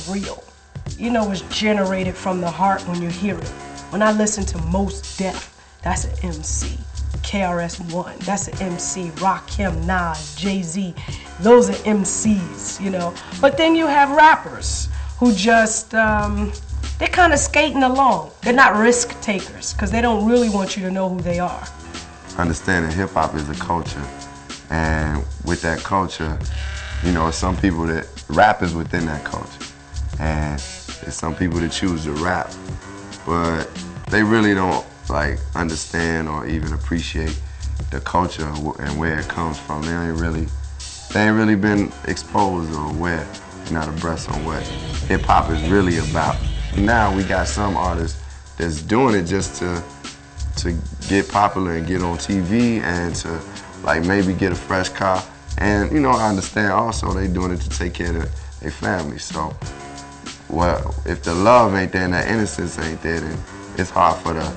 it's real. You know it's generated from the heart when you hear it. When I listen to Mos Def, that's an MC. KRS-One, that's an MC. Rakim, Nas, Jay-Z, those are MCs, you know. But then you have rappers who just, they're kind of skating along. They're not risk takers because they don't really want you to know who they are. Understanding hip-hop is a culture, and with that culture, you know, some people that rap is within that culture, and there's some people that choose to rap, but they really don't like understand or even appreciate the culture and where it comes from. They ain't really been exposed or aware, not abreast on what hip-hop is really about. Now we got some artists that's doing it just to get popular and get on TV and to like maybe get a fresh car. And you know, I understand also they doing it to take care of their family. So, well, if the love ain't there and that innocence ain't there, then it's hard for the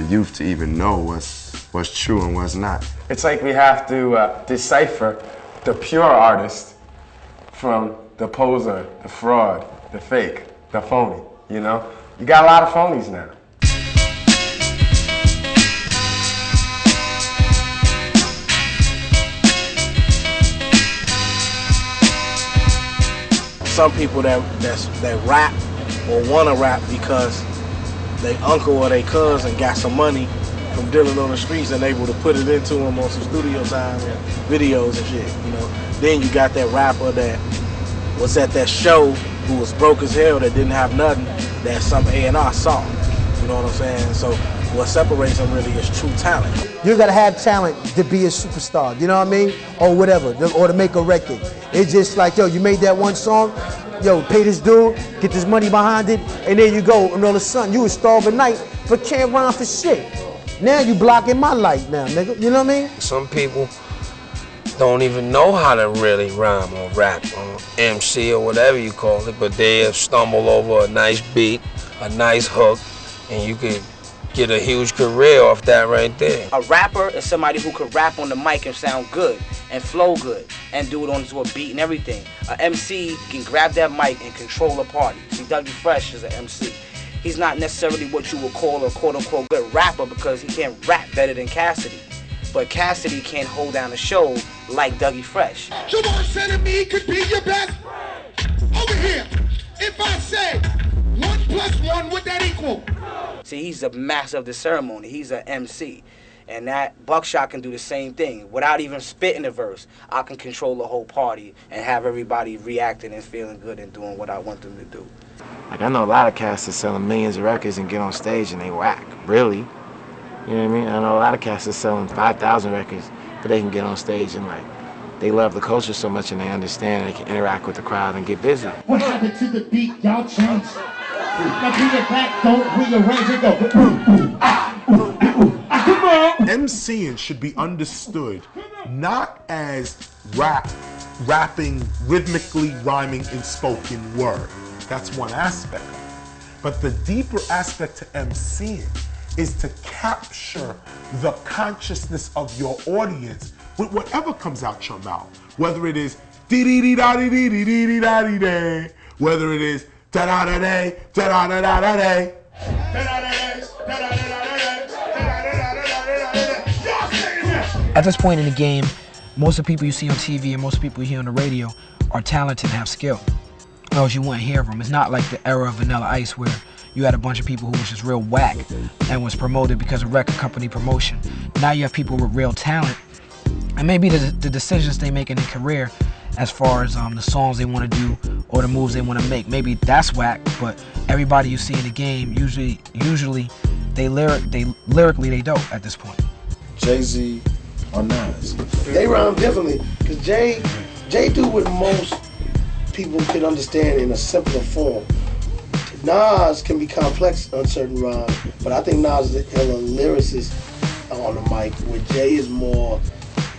youth to even know what's true and what's not. It's like we have to decipher the pure artist from the poser, the fraud, the fake, the phony, you know? You got a lot of phonies now. Some people that rap or wanna rap because they uncle or they cousin got some money from dealing on the streets and able to put it into them on some studio time and videos and shit, you know. Then you got that rapper that was at that show who was broke as hell, that didn't have nothing, that some A&R saw. You know what I'm saying? So what separates them really is true talent. You gotta have talent to be a superstar, you know what I mean? Or whatever, or to make a record. It's just like, yo, you made that one song, yo, pay this dude, get this money behind it, and there you go. And all of a sudden, you was starving night but can't rhyme for shit. Now you blocking my light now, nigga. You know what I mean? Some people don't even know how to really rhyme or rap or MC or whatever you call it, but they stumble over a nice beat, a nice hook, and you could get a huge career off that right there. A rapper is somebody who could rap on the mic and sound good and flow good and do it onto a beat and everything. A MC can grab that mic and control a party. See, Dougie Fresh is an MC. He's not necessarily what you would call a quote-unquote good rapper because he can't rap better than Cassidy. But Cassidy can't hold down a show like Dougie Fresh. Someone said to me could be your best. Over here, if I say 1 + 1, what that equal? See, he's a master of the ceremony. He's an MC. And that Buckshot can do the same thing. Without even spitting a verse, I can control the whole party and have everybody reacting and feeling good and doing what I want them to do. Like, I know a lot of cats that selling millions of records and get on stage and they whack, really. You know what I mean? I know a lot of cats that selling 5,000 records, but they can get on stage and like, they love the culture so much and they understand and they can interact with the crowd and get busy. What happened to the beat? Y'all changed. Now bring it back, don't rearrange it, go. Come on. MCing should be understood not as rapping rhythmically, rhyming in spoken word. That's one aspect. But the deeper aspect to MCing is to capture the consciousness of your audience with whatever comes out your mouth. Whether it is dee-dee-dee-da-dee-dee-dee-dee-da-dee-day, whether it is da-da-da-day, da-da-da-da-da-day. At this point in the game, most of the people you see on TV and most people you hear on the radio are talented and have skill. Or else you wouldn't hear them. It's not like the era of Vanilla Ice where you had a bunch of people who was just real whack and was promoted because of record company promotion. Now you have people with real talent, and maybe the decisions they make in their career as far as the songs they want to do or the moves they want to make, maybe that's whack, but everybody you see in the game, usually they lyrically they dope at this point. Jay-Z or Nas? They rhyme differently, because Jay do what most people can understand in a simpler form. Nas can be complex on certain rhymes, but I think Nas is a lyricist on the mic, where Jay is more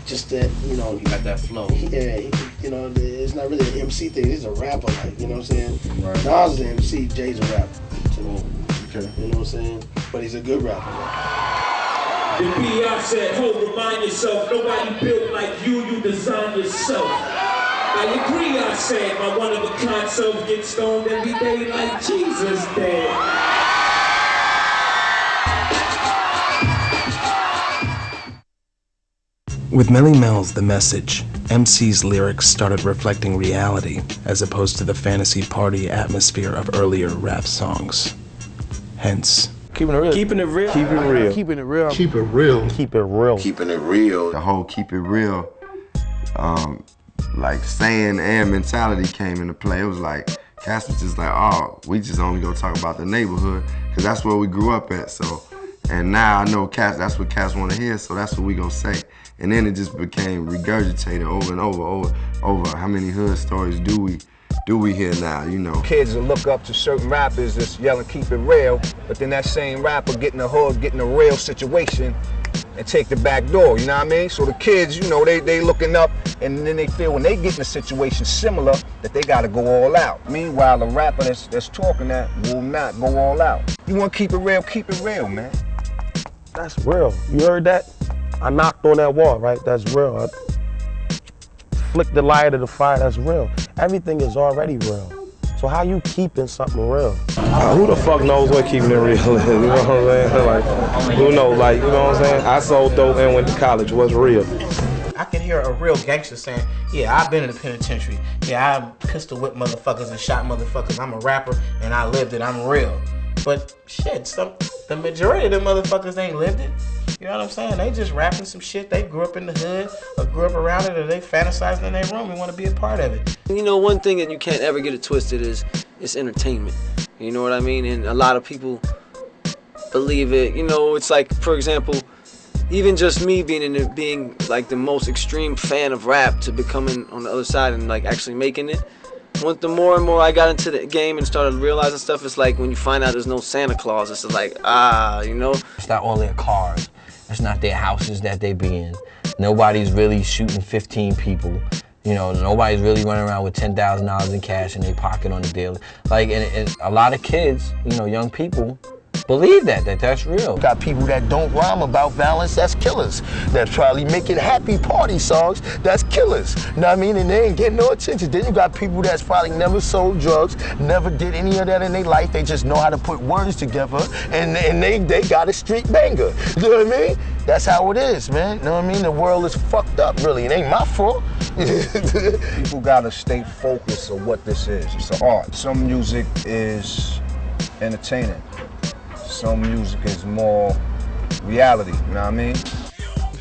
just that, you know. He got that flow. Yeah, you know, it's not really an MC thing, he's a rapper, like, you know what I'm saying? Right. Nas is an MC, Jay's a rapper to me. Okay. You know what I'm saying? But he's a good rapper. The P.I. said, remind yourself, nobody built like you design yourself. I agree, I said, my one-of-a-kind self gets stoned every day like Jesus did. With Melle Mel's The Message, MC's lyrics started reflecting reality as opposed to the fantasy party atmosphere of earlier rap songs. Hence, Keeping it real. Keeping it real. Keep it real. Keeping it real. Keep it real. Keep it real. Keeping it real. The whole keep it real, like saying and mentality came into play. It was like, Cass was just like, oh, we just only go talk about the neighborhood, because that's where we grew up at. So, and now I know Cass, that's what Cass want to hear, so that's what we gonna say. And then it just became regurgitated over and over. How many hood stories do we hear now, you know? Kids will look up to certain rappers that's yelling keep it real, but then that same rapper get in the hood, get in a real situation and take the back door, you know what I mean? So the kids, you know, they looking up, and then they feel when they get in a situation similar that they gotta go all out. Meanwhile, the rapper that's talking that will not go all out. You wanna keep it real, man. That's real. You heard that? I knocked on that wall, right? That's real. I flicked the light of the fire, that's real. Everything is already real. So how you keeping something real? Who the fuck knows what keeping it real is? You know what I'm saying? Like, who knows? Like, you know what I'm saying? I sold dope and went to college. What's real? I can hear a real gangster saying, yeah, I've been in the penitentiary. Yeah, I pistol whipped motherfuckers and shot motherfuckers. I'm a rapper and I lived it. I'm real. But shit, the majority of them motherfuckers ain't lived it. You know what I'm saying? They just rapping some shit. They grew up in the hood or grew up around it, or they fantasizing in their room and want to be a part of it. You know, one thing that you can't ever get it twisted is it's entertainment. You know what I mean? And a lot of people believe it. You know, it's like, for example, even just me being like the most extreme fan of rap to becoming on the other side and like actually making it. The more and more I got into the game and started realizing stuff, it's like when you find out there's no Santa Claus, it's like, you know? It's not all their cars. It's not their houses that they be in. Nobody's really shooting 15 people. You know, nobody's really running around with $10,000 in cash in their pocket on the daily. Like, and a lot of kids, you know, young people, believe that's real. Got people that don't rhyme about violence, that's killers. That's probably making happy party songs, that's killers. You know what I mean? And they ain't getting no attention. Then you got people that's probably never sold drugs, never did any of that in their life. They just know how to put words together, and they got a street banger. You know what I mean? That's how it is, man. You know what I mean? The world is fucked up, really. It ain't my fault. People gotta stay focused on what this is. It's an art. Some music is entertaining. Some music is more reality, you know what I mean?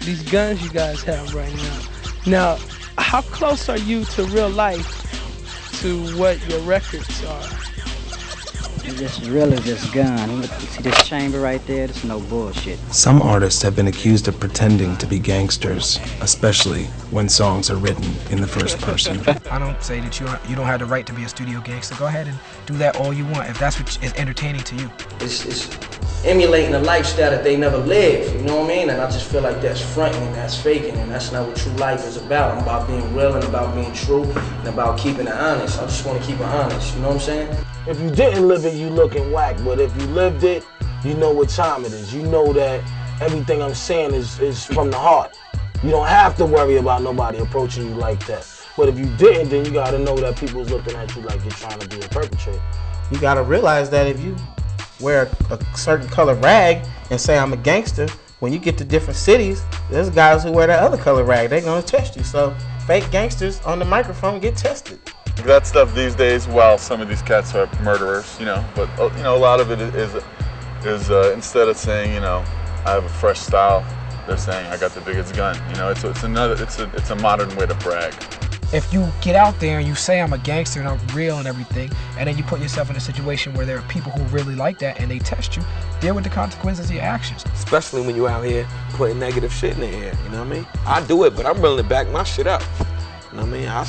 These guns you guys have right now. Now, how close are you to real life to what your records are? It's just real as this gun. See this chamber right there? It's no bullshit. Some artists have been accused of pretending to be gangsters, especially when songs are written in the first person. I don't say that you don't have the right to be a studio gangster. Go ahead and do that all you want if that's what is entertaining to you. It's emulating a lifestyle that they never lived, you know what I mean? And I just feel like that's fronting and that's faking, and that's not what true life is about. I'm about being real and about being true and about keeping it honest. I just want to keep it honest, you know what I'm saying? If you didn't live it, you looking whack. But if you lived it, you know what time it is. You know that everything I'm saying is from the heart. You don't have to worry about nobody approaching you like that. But if you didn't, then you gotta know that people's looking at you like you're trying to be a perpetrator. You gotta realize that if you wear a certain color rag and say I'm a gangster, when you get to different cities, there's guys who wear that other color rag. They're gonna test you. So fake gangsters on the microphone get tested. That stuff these days, well, some of these cats are murderers, you know, but you know, a lot of it is instead of saying, you know, I have a fresh style, they're saying I got the biggest gun. You know, it's a modern way to brag. If you get out there and you say I'm a gangster and I'm real and everything, and then you put yourself in a situation where there are people who really like that and they test you, deal with the consequences of your actions. Especially when you out here putting negative shit in the air, you know what I mean? I do it, but I'm willing to back my shit up. You know what I mean? I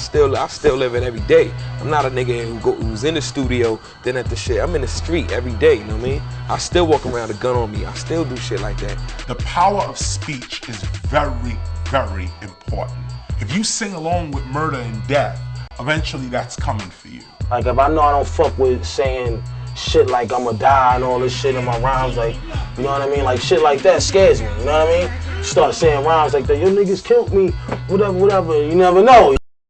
still live it every day. I'm not a nigga who's in the studio, then at the shit. I'm in the street every day, you know what I mean? I still walk around with a gun on me. I still do shit like that. The power of speech is very, very important. If you sing along with murder and death, eventually that's coming for you. Like if I know I don't fuck with saying shit like I'ma die and all this shit in my rhymes, like, you know what I mean? Like shit like that scares me, you know what I mean? Start saying rhymes like that, your niggas killed me, whatever, you never know.